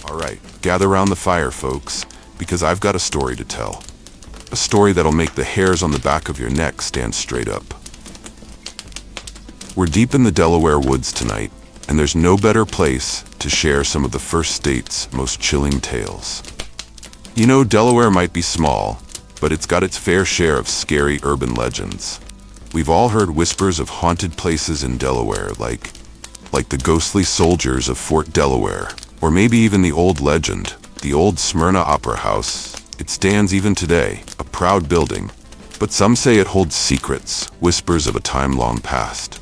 Alright, gather round the fire, folks, because I've got a story to tell. A story that'll make the hairs on the back of your neck stand straight up. We're deep in the Delaware woods tonight, and there's no better place to share some of the first state's most chilling tales. You know, Delaware might be small, but it's got its fair share of scary urban legends. We've all heard whispers of haunted places in Delaware, like the ghostly soldiers of Fort Delaware, or maybe even the old legend, the old Smyrna Opera House. It stands even today, a proud building, but some say it holds secrets, whispers of a time long past.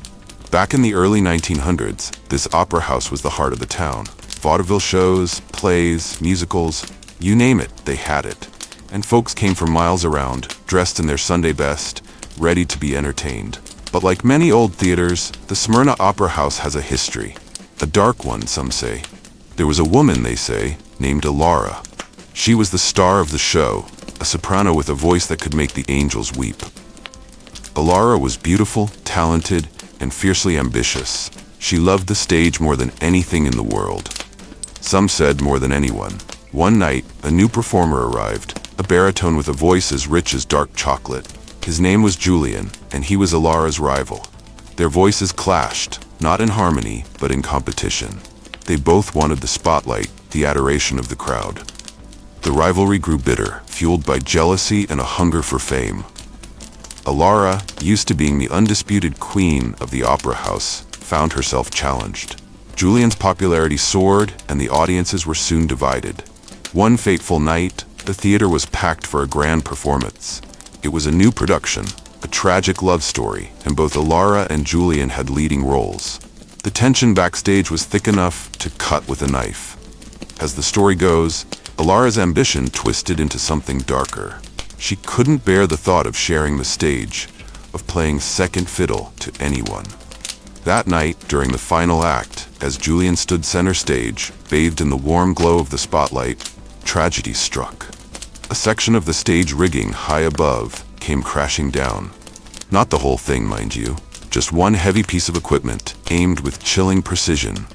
Back in the early 1900s, this opera house was the heart of the town. Vaudeville shows, plays, musicals, you name it, they had it. And folks came from miles around, dressed in their Sunday best, ready to be entertained. But like many old theaters, the Smyrna Opera House has a history. A dark one, some say. There was a woman, they say, named Alara. She was the star of the show, a soprano with a voice that could make the angels weep. Alara was beautiful, talented, and fiercely ambitious. She loved the stage more than anything in the world. Some said more than anyone. One night, a new performer arrived, a baritone with a voice as rich as dark chocolate. His name was Julian, and he was Alara's rival. Their voices clashed, not in harmony, but in competition. They both wanted the spotlight, the adoration of the crowd. The rivalry grew bitter, fueled by jealousy and a hunger for fame. Alara, used to being the undisputed queen of the opera house, found herself challenged. Julian's popularity soared, and the audiences were soon divided. One fateful night, the theater was packed for a grand performance. It was a new production, a tragic love story, and both Alara and Julian had leading roles. The tension backstage was thick enough to cut with a knife. As the story goes, Alara's ambition twisted into something darker. She couldn't bear the thought of sharing the stage, of playing second fiddle to anyone. That night, during the final act, as Julian stood center stage, bathed in the warm glow of the spotlight, tragedy struck. A section of the stage rigging high above came crashing down. Not the whole thing, mind you, just one heavy piece of equipment, aimed with chilling precision.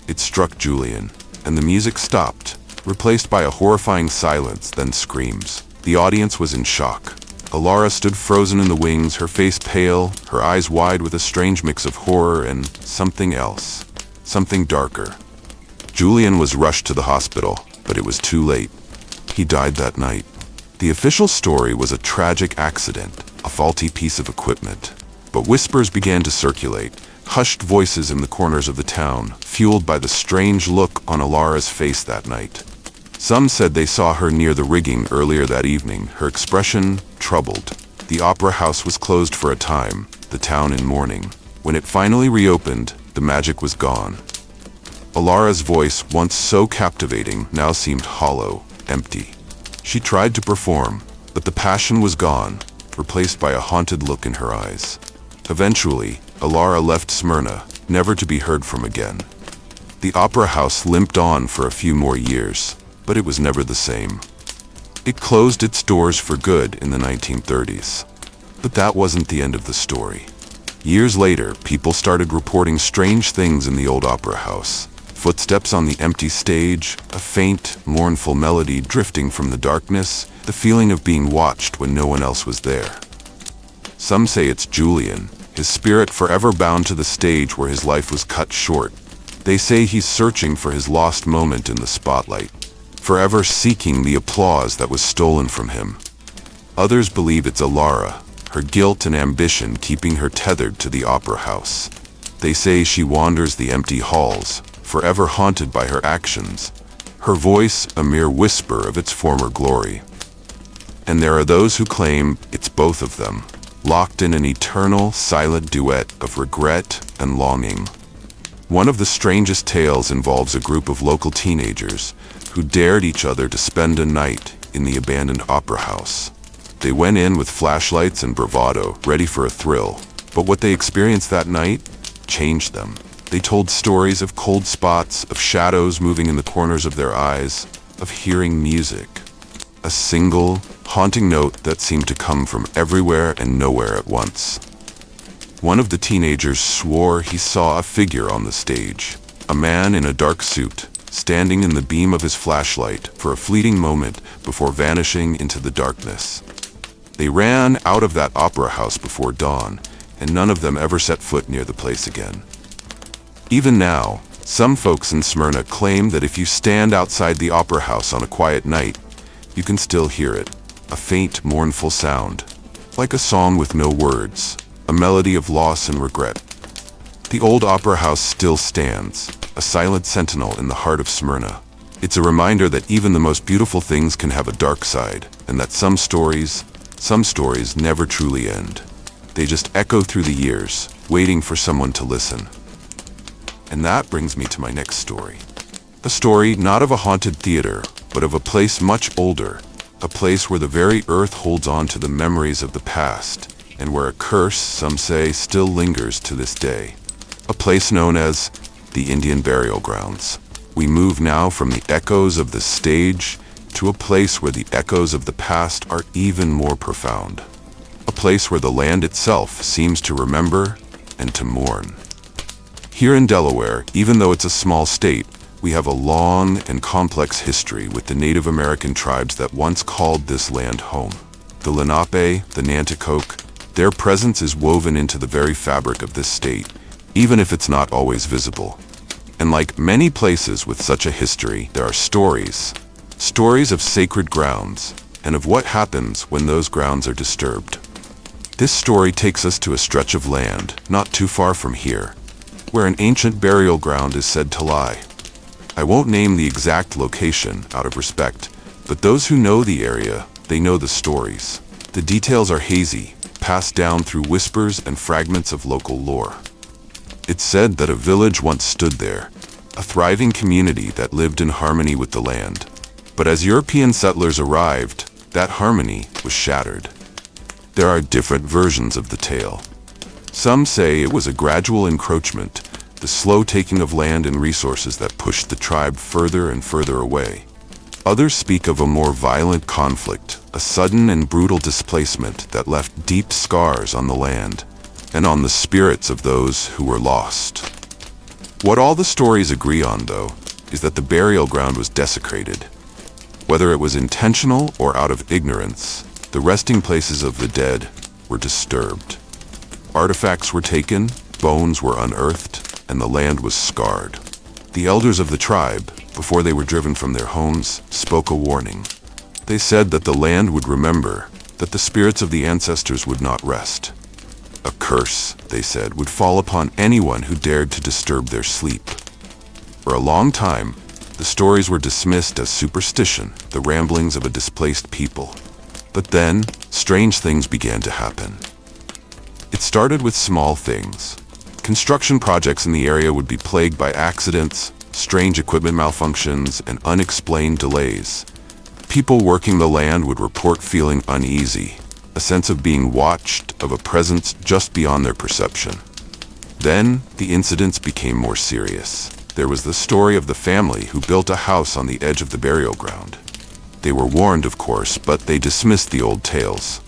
It struck Julian, and the music stopped, replaced by a horrifying silence, then screams. The audience was in shock. Alara stood frozen in the wings, her face pale, her eyes wide with a strange mix of horror and something else, something darker. Julian was rushed to the hospital, but it was too late. He died that night. The official story was a tragic accident, a faulty piece of equipment. But whispers began to circulate, hushed voices in the corners of the town, fueled by the strange look on Alara's face that night. Some said they saw her near the rigging earlier that evening, her expression troubled. The opera house was closed for a time, the town in mourning. When it finally reopened, the magic was gone. Alara's voice, once so captivating, now seemed hollow, empty. She tried to perform, but the passion was gone, replaced by a haunted look in her eyes. Eventually, Alara left Smyrna, never to be heard from again. The opera house limped on for a few more years, but it was never the same. It closed its doors for good in the 1930s. But that wasn't the end of the story. Years later, people started reporting strange things in the old opera house. Footsteps on the empty stage, a faint, mournful melody drifting from the darkness, the feeling of being watched when no one else was there. Some say it's Julian, his spirit forever bound to the stage where his life was cut short. They say he's searching for his lost moment in the spotlight, forever seeking the applause that was stolen from him. Others believe it's Alara, her guilt and ambition keeping her tethered to the opera house. They say she wanders the empty halls, forever haunted by her actions, her voice a mere whisper of its former glory. And there are those who claim it's both of them, locked in an eternal, silent duet of regret and longing. One of the strangest tales involves a group of local teenagers who dared each other to spend a night in the abandoned opera house. They went in with flashlights and bravado, ready for a thrill, but what they experienced that night changed them. They told stories of cold spots, of shadows moving in the corners of their eyes, of hearing music. A single, haunting note that seemed to come from everywhere and nowhere at once. One of the teenagers swore he saw a figure on the stage, a man in a dark suit, standing in the beam of his flashlight for a fleeting moment before vanishing into the darkness. They ran out of that opera house before dawn, and none of them ever set foot near the place again. Even now, some folks in Smyrna claim that if you stand outside the opera house on a quiet night, you can still hear it, a faint, mournful sound, like a song with no words, a melody of loss and regret. The old opera house still stands, a silent sentinel in the heart of Smyrna. It's a reminder that even the most beautiful things can have a dark side, and that some stories never truly end. They just echo through the years, waiting for someone to listen. And that brings me to my next story. A story not of a haunted theater, but of a place much older, a place where the very earth holds on to the memories of the past, and where a curse, some say, still lingers to this day. A place known as the Indian Burial Grounds. We move now from the echoes of the stage to a place where the echoes of the past are even more profound. A place where the land itself seems to remember and to mourn. Here in Delaware, even though it's a small state, we have a long and complex history with the Native American tribes that once called this land home. The Lenape, the Nanticoke, their presence is woven into the very fabric of this state, even if it's not always visible. And like many places with such a history, there are stories of sacred grounds, and of what happens when those grounds are disturbed. This story takes us to a stretch of land, not too far from here, where an ancient burial ground is said to lie. I won't name the exact location out of respect, but those who know the area, they know the stories. The details are hazy, passed down through whispers and fragments of local lore. It's said that a village once stood there, a thriving community that lived in harmony with the land. But as European settlers arrived, that harmony was shattered. There are different versions of the tale. Some say it was a gradual encroachment, the slow taking of land and resources that pushed the tribe further and further away. Others speak of a more violent conflict, a sudden and brutal displacement that left deep scars on the land and on the spirits of those who were lost. What all the stories agree on, though, is that the burial ground was desecrated. Whether it was intentional or out of ignorance, the resting places of the dead were disturbed. Artifacts were taken, bones were unearthed, and the land was scarred. The elders of the tribe, before they were driven from their homes, spoke a warning. They said that the land would remember, that the spirits of the ancestors would not rest. A curse, they said, would fall upon anyone who dared to disturb their sleep. For a long time, the stories were dismissed as superstition, the ramblings of a displaced people. But then, strange things began to happen. It started with small things. Construction projects in the area would be plagued by accidents, strange equipment malfunctions, and unexplained delays. People working the land would report feeling uneasy, a sense of being watched, of a presence just beyond their perception. Then, the incidents became more serious. There was the story of the family who built a house on the edge of the burial ground. They were warned, of course, but they dismissed the old tales.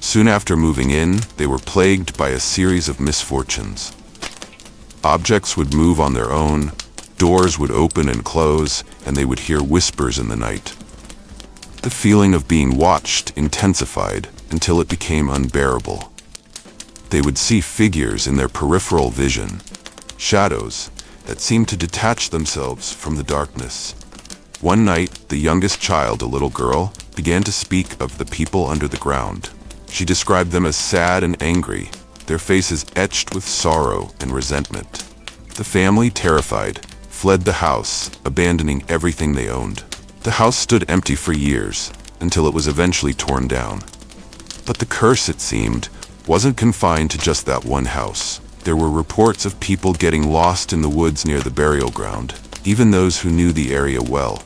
Soon after moving in, they were plagued by a series of misfortunes. Objects would move on their own, doors would open and close, and they would hear whispers in the night. The feeling of being watched intensified until it became unbearable. They would see figures in their peripheral vision, shadows that seemed to detach themselves from the darkness. One night, the youngest child, a little girl, began to speak of the people under the ground. She described them as sad and angry, their faces etched with sorrow and resentment. The family, terrified, fled the house, abandoning everything they owned. The house stood empty for years, until it was eventually torn down. But the curse, it seemed, wasn't confined to just that one house. There were reports of people getting lost in the woods near the burial ground, even those who knew the area well.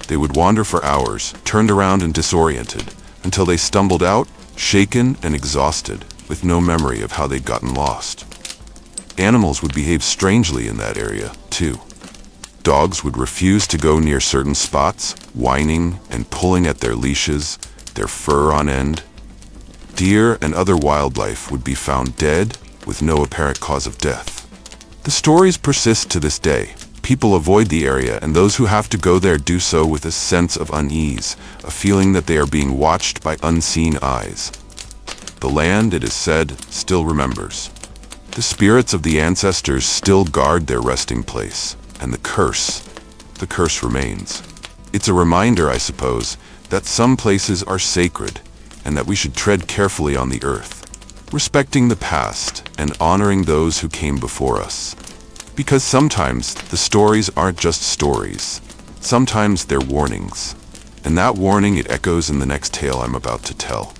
They would wander for hours, turned around and disoriented, until they stumbled out, shaken and exhausted, with no memory of how they'd gotten lost. Animals would behave strangely in that area, too. Dogs would refuse to go near certain spots, whining and pulling at their leashes, their fur on end. Deer and other wildlife would be found dead, with no apparent cause of death. The stories persist to this day, People avoid the area, and those who have to go there do so with a sense of unease, a feeling that they are being watched by unseen eyes. The land, it is said, still remembers. The spirits of the ancestors still guard their resting place, and the curse remains. It's a reminder, I suppose, that some places are sacred, and that we should tread carefully on the earth, respecting the past and honoring those who came before us. Because sometimes the stories aren't just stories. Sometimes they're warnings. And that warning, it echoes in the next tale I'm about to tell.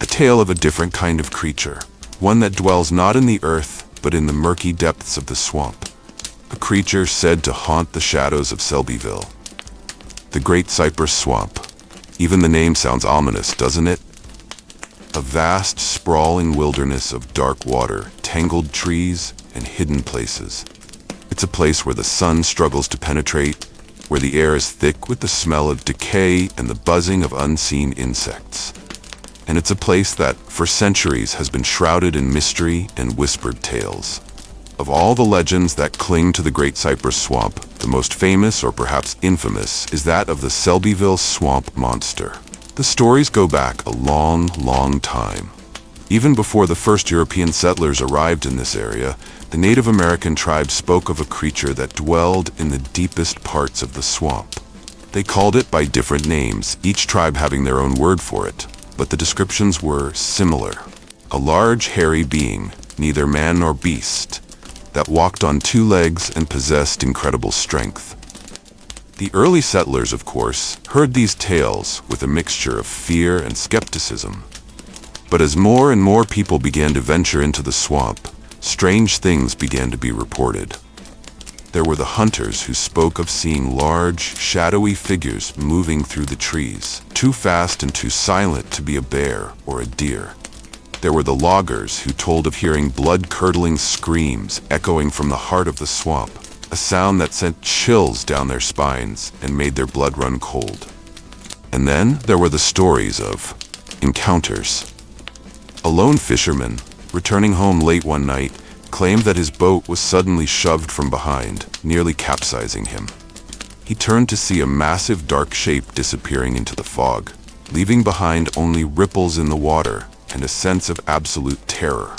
A tale of a different kind of creature. One that dwells not in the earth, but in the murky depths of the swamp. A creature said to haunt the shadows of Selbyville. The Great Cypress Swamp. Even the name sounds ominous, doesn't it? A vast, sprawling wilderness of dark water, tangled trees, and hidden places. It's a place where the sun struggles to penetrate, where the air is thick with the smell of decay and the buzzing of unseen insects. And it's a place that, for centuries, has been shrouded in mystery and whispered tales. Of all the legends that cling to the Great Cypress Swamp, the most famous, or perhaps infamous, is that of the Selbyville Swamp Monster. The stories go back a long, long time. Even before the first European settlers arrived in this area, the Native American tribes spoke of a creature that dwelled in the deepest parts of the swamp. They called it by different names, each tribe having their own word for it, but the descriptions were similar. A large, hairy being, neither man nor beast, that walked on two legs and possessed incredible strength. The early settlers, of course, heard these tales with a mixture of fear and skepticism. But as more and more people began to venture into the swamp, strange things began to be reported. There were the hunters who spoke of seeing large, shadowy figures moving through the trees, too fast and too silent to be a bear or a deer. There were the loggers who told of hearing blood-curdling screams echoing from the heart of the swamp, a sound that sent chills down their spines and made their blood run cold. And then there were the stories of encounters. A lone fisherman, returning home late one night, claimed that his boat was suddenly shoved from behind, nearly capsizing him. He turned to see a massive dark shape disappearing into the fog, leaving behind only ripples in the water and a sense of absolute terror.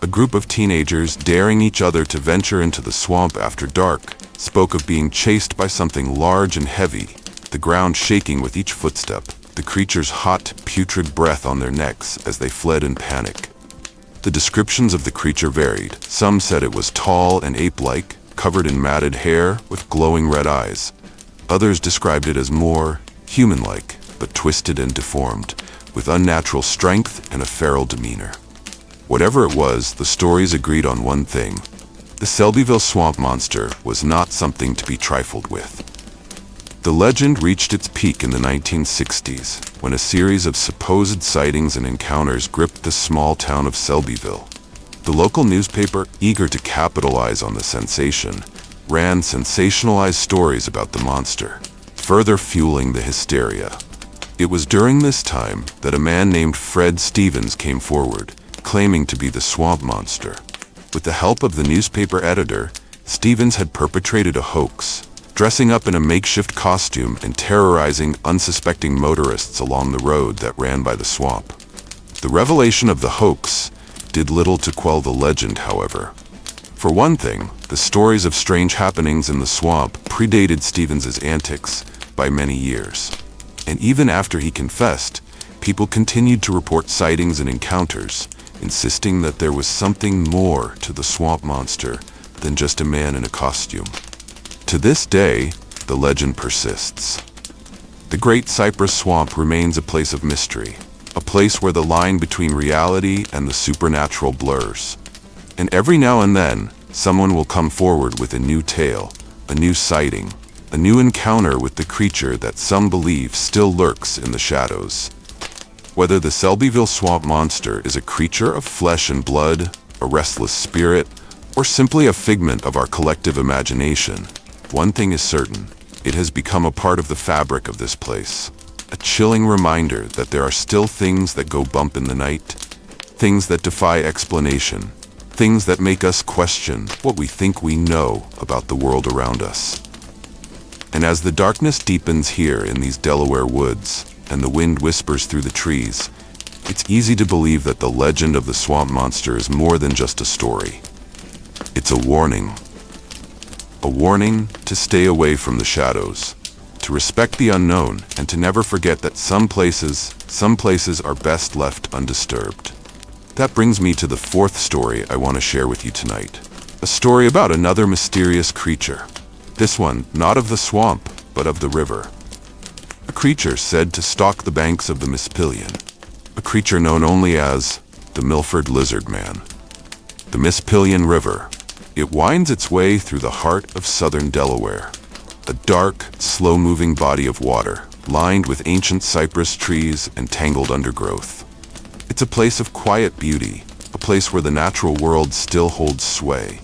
A group of teenagers, daring each other to venture into the swamp after dark, spoke of being chased by something large and heavy, the ground shaking with each footstep, the creature's hot, putrid breath on their necks as they fled in panic. The descriptions of the creature varied. Some said it was tall and ape-like, covered in matted hair with glowing red eyes. Others described it as more human-like, but twisted and deformed, with unnatural strength and a feral demeanor. Whatever it was, the stories agreed on one thing. The Selbyville Swamp Monster was not something to be trifled with. The legend reached its peak in the 1960s, when a series of supposed sightings and encounters gripped the small town of Selbyville. The local newspaper, eager to capitalize on the sensation, ran sensationalized stories about the monster, further fueling the hysteria. It was during this time that a man named Fred Stevens came forward, claiming to be the swamp monster. With the help of the newspaper editor, Stevens had perpetrated a hoax, dressing up in a makeshift costume and terrorizing unsuspecting motorists along the road that ran by the swamp. The revelation of the hoax did little to quell the legend, however. For one thing, the stories of strange happenings in the swamp predated Stevens's antics by many years. And even after he confessed, people continued to report sightings and encounters, insisting that there was something more to the swamp monster than just a man in a costume. To this day, the legend persists. The Great Cypress Swamp remains a place of mystery, a place where the line between reality and the supernatural blurs. And every now and then, someone will come forward with a new tale, a new sighting, a new encounter with the creature that some believe still lurks in the shadows. Whether the Selbyville Swamp Monster is a creature of flesh and blood, a restless spirit, or simply a figment of our collective imagination, one thing is certain: it has become a part of the fabric of this place. A chilling reminder that there are still things that go bump in the night, things that defy explanation, things that make us question what we think we know about the world around us. And as the darkness deepens here in these Delaware woods, and the wind whispers through the trees, it's easy to believe that the legend of the swamp monster is more than just a story. It's a warning. A warning to stay away from the shadows, to respect the unknown, and to never forget that some places are best left undisturbed. That brings me to the fourth story I want to share with you tonight. A story about another mysterious creature. This one, not of the swamp, but of the river. A creature said to stalk the banks of the Mispillion. A creature known only as the Milford Lizard Man. The Mispillion River. It winds its way through the heart of southern Delaware. A dark, slow-moving body of water, lined with ancient cypress trees and tangled undergrowth. It's a place of quiet beauty, a place where the natural world still holds sway.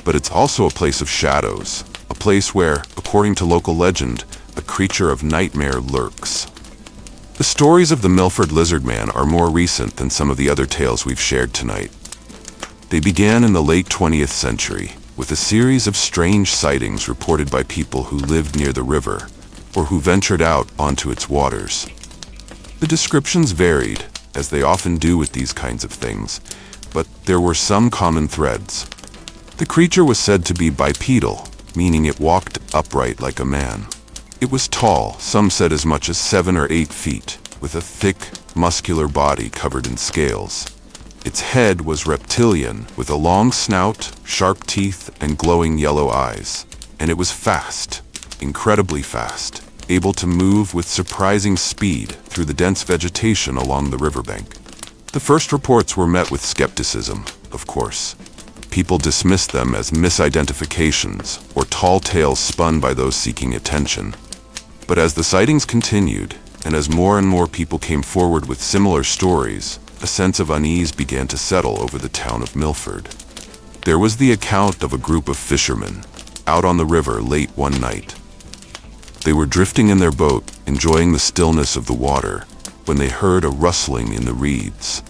But it's also a place of shadows, a place where, according to local legend, a creature of nightmare lurks. The stories of the Milford Lizard Man are more recent than some of the other tales we've shared tonight. They began in the late 20th century, with a series of strange sightings reported by people who lived near the river, or who ventured out onto its waters. The descriptions varied, as they often do with these kinds of things, but there were some common threads. The creature was said to be bipedal, meaning it walked upright like a man. It was tall, some said as much as 7 or 8 feet, with a thick, muscular body covered in scales. Its head was reptilian, with a long snout, sharp teeth, and glowing yellow eyes. And it was fast, incredibly fast, able to move with surprising speed through the dense vegetation along the riverbank. The first reports were met with skepticism, of course. People dismissed them as misidentifications or tall tales spun by those seeking attention. But as the sightings continued, and as more and more people came forward with similar stories, a sense of unease began to settle over the town of Milford. There was the account of a group of fishermen, out on the river late one night. They were drifting in their boat, enjoying the stillness of the water, when they heard a rustling in the reeds.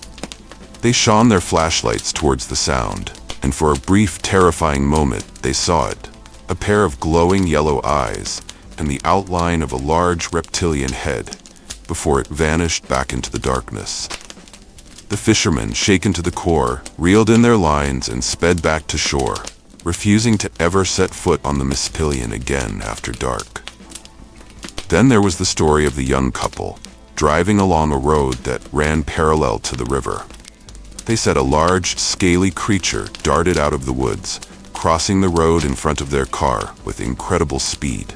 They shone their flashlights towards the sound, and for a brief, terrifying moment they saw it, a pair of glowing yellow eyes, and the outline of a large reptilian head, before it vanished back into the darkness. The fishermen, shaken to the core, reeled in their lines and sped back to shore, refusing to ever set foot on the Mispillion again after dark. Then there was the story of the young couple, driving along a road that ran parallel to the river. They said a large, scaly creature darted out of the woods, crossing the road in front of their car with incredible speed.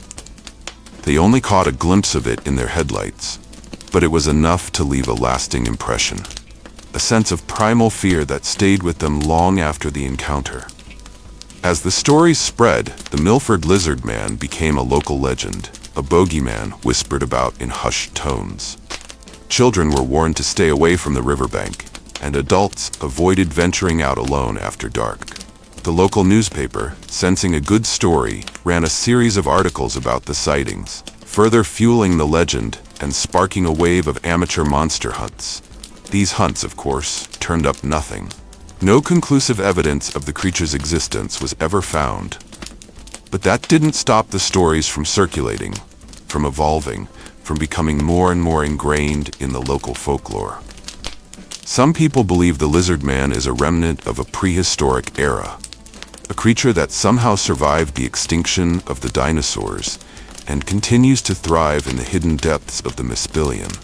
They only caught a glimpse of it in their headlights, but it was enough to leave a lasting impression. A sense of primal fear that stayed with them long after the encounter. As the stories spread, the Milford Lizard Man became a local legend, a bogeyman whispered about in hushed tones. Children were warned to stay away from the riverbank, and adults avoided venturing out alone after dark. The local newspaper, sensing a good story, ran a series of articles about the sightings, further fueling the legend and sparking a wave of amateur monster hunts. These hunts, of course, turned up nothing. No conclusive evidence of the creature's existence was ever found. But that didn't stop the stories from circulating, from evolving, from becoming more and more ingrained in the local folklore. Some people believe the lizard man is a remnant of a prehistoric era, a creature that somehow survived the extinction of the dinosaurs and continues to thrive in the hidden depths of the Mispillion.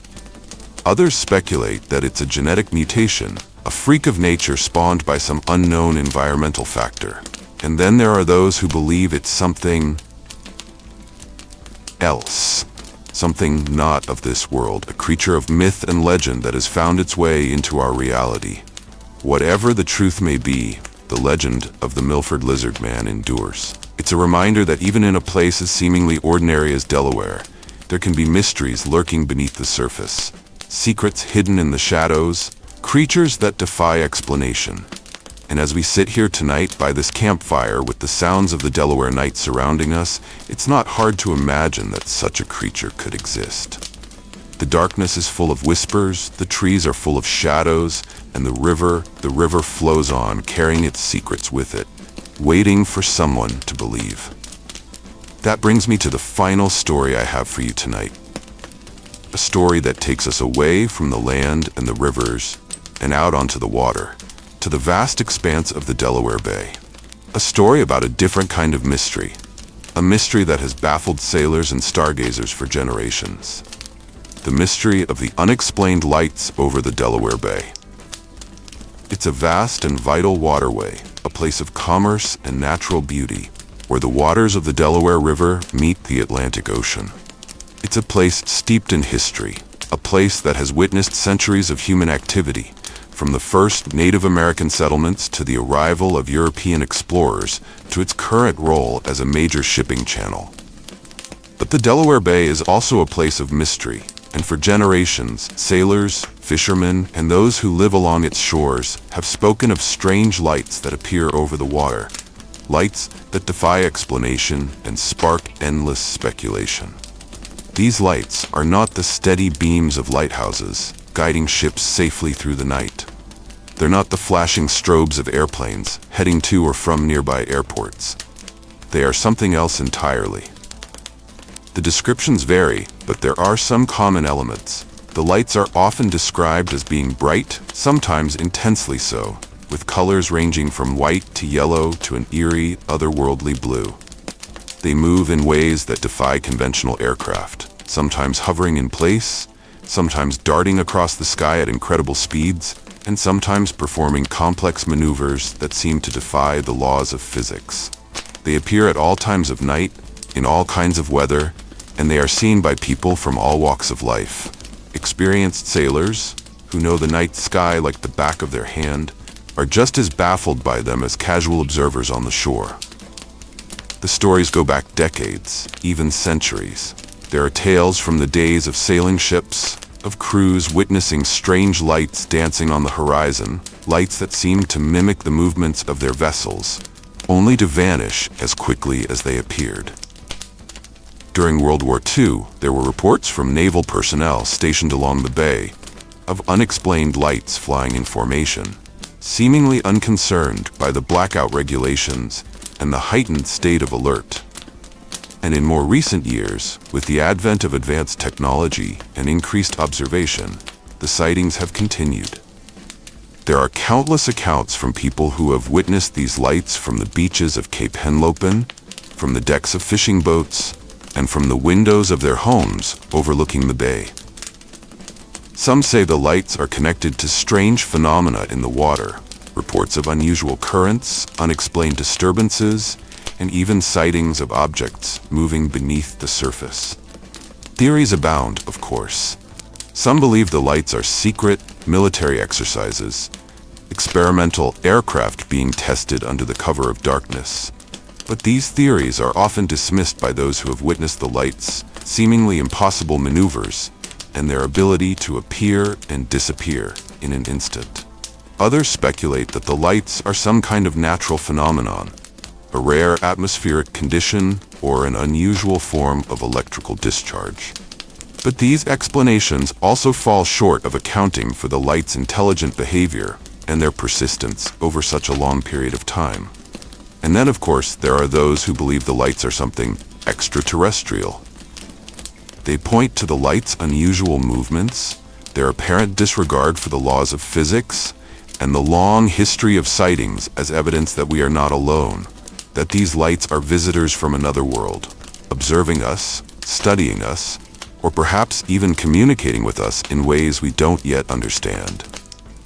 Others speculate that it's a genetic mutation, a freak of nature spawned by some unknown environmental factor. And then there are those who believe it's something else, something not of this world, a creature of myth and legend that has found its way into our reality. Whatever the truth may be, the legend of the Milford Lizard Man endures. It's a reminder that even in a place as seemingly ordinary as Delaware, there can be mysteries lurking beneath the surface, secrets hidden in the shadows, creatures that defy explanation. And as we sit here tonight by this campfire with the sounds of the Delaware night surrounding us, it's not hard to imagine that such a creature could exist. The darkness is full of whispers, the trees are full of shadows, and the river flows on, carrying its secrets with it, waiting for someone to believe. That brings me to the final story I have for you tonight. A story that takes us away from the land and the rivers and out onto the water, to the vast expanse of the Delaware Bay. A story about a different kind of mystery, a mystery that has baffled sailors and stargazers for generations. The mystery of the unexplained lights over the Delaware Bay. It's a vast and vital waterway, a place of commerce and natural beauty, where the waters of the Delaware River meet the Atlantic Ocean. It's a place steeped in history, a place that has witnessed centuries of human activity, from the first Native American settlements to the arrival of European explorers to its current role as a major shipping channel. But the Delaware Bay is also a place of mystery, and for generations, sailors, fishermen, and those who live along its shores have spoken of strange lights that appear over the water, lights that defy explanation and spark endless speculation. These lights are not the steady beams of lighthouses guiding ships safely through the night. They're not the flashing strobes of airplanes heading to or from nearby airports. They are something else entirely. The descriptions vary, but there are some common elements. The lights are often described as being bright, sometimes intensely so, with colors ranging from white to yellow to an eerie, otherworldly blue. They move in ways that defy conventional aircraft, sometimes hovering in place, sometimes darting across the sky at incredible speeds, and sometimes performing complex maneuvers that seem to defy the laws of physics. They appear at all times of night, in all kinds of weather, and they are seen by people from all walks of life. Experienced sailors, who know the night sky like the back of their hand, are just as baffled by them as casual observers on the shore. The stories go back decades, even centuries. There are tales from the days of sailing ships, of crews witnessing strange lights dancing on the horizon, lights that seemed to mimic the movements of their vessels, only to vanish as quickly as they appeared. During World War II, there were reports from naval personnel stationed along the bay of unexplained lights flying in formation, seemingly unconcerned by the blackout regulations and the heightened state of alert. And in more recent years, with the advent of advanced technology and increased observation, the sightings have continued. There are countless accounts from people who have witnessed these lights from the beaches of Cape Henlopen, from the decks of fishing boats, and from the windows of their homes overlooking the bay. Some say the lights are connected to strange phenomena in the water, reports of unusual currents, unexplained disturbances, and even sightings of objects moving beneath the surface. Theories abound, of course. Some believe the lights are secret military exercises, experimental aircraft being tested under the cover of darkness. But these theories are often dismissed by those who have witnessed the lights' seemingly impossible maneuvers and their ability to appear and disappear in an instant. Others speculate that the lights are some kind of natural phenomenon, a rare atmospheric condition, or an unusual form of electrical discharge. But these explanations also fall short of accounting for the light's intelligent behavior and their persistence over such a long period of time. And then, of course, there are those who believe the lights are something extraterrestrial. They point to the light's unusual movements, their apparent disregard for the laws of physics, and the long history of sightings as evidence that we are not alone, that these lights are visitors from another world, observing us, studying us, or perhaps even communicating with us in ways we don't yet understand.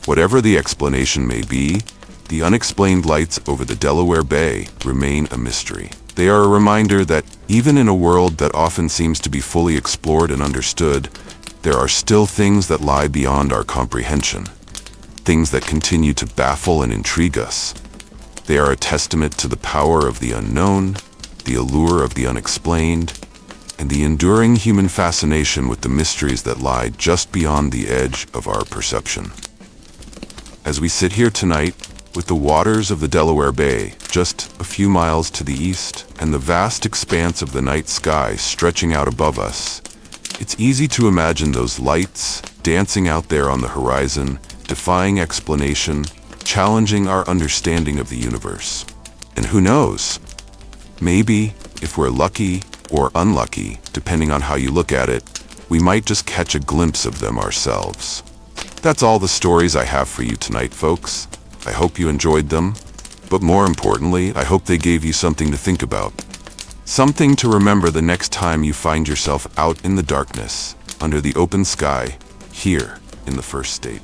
Whatever the explanation may be, the unexplained lights over the Delaware Bay remain a mystery. They are a reminder that even in a world that often seems to be fully explored and understood, there are still things that lie beyond our comprehension, things that continue to baffle and intrigue us. They are a testament to the power of the unknown, the allure of the unexplained, and the enduring human fascination with the mysteries that lie just beyond the edge of our perception. As we sit here tonight, with the waters of the Delaware Bay just a few miles to the east, and the vast expanse of the night sky stretching out above us, It's easy to imagine those lights dancing out there on the horizon, defying explanation, challenging our understanding of the universe. And who knows? Maybe, if we're lucky or unlucky, depending on how you look at it, we might just catch a glimpse of them ourselves. That's all the stories I have for you tonight, folks. I hope you enjoyed them, but more importantly, I hope they gave you something to think about. Something to remember the next time you find yourself out in the darkness, under the open sky, here in the first state.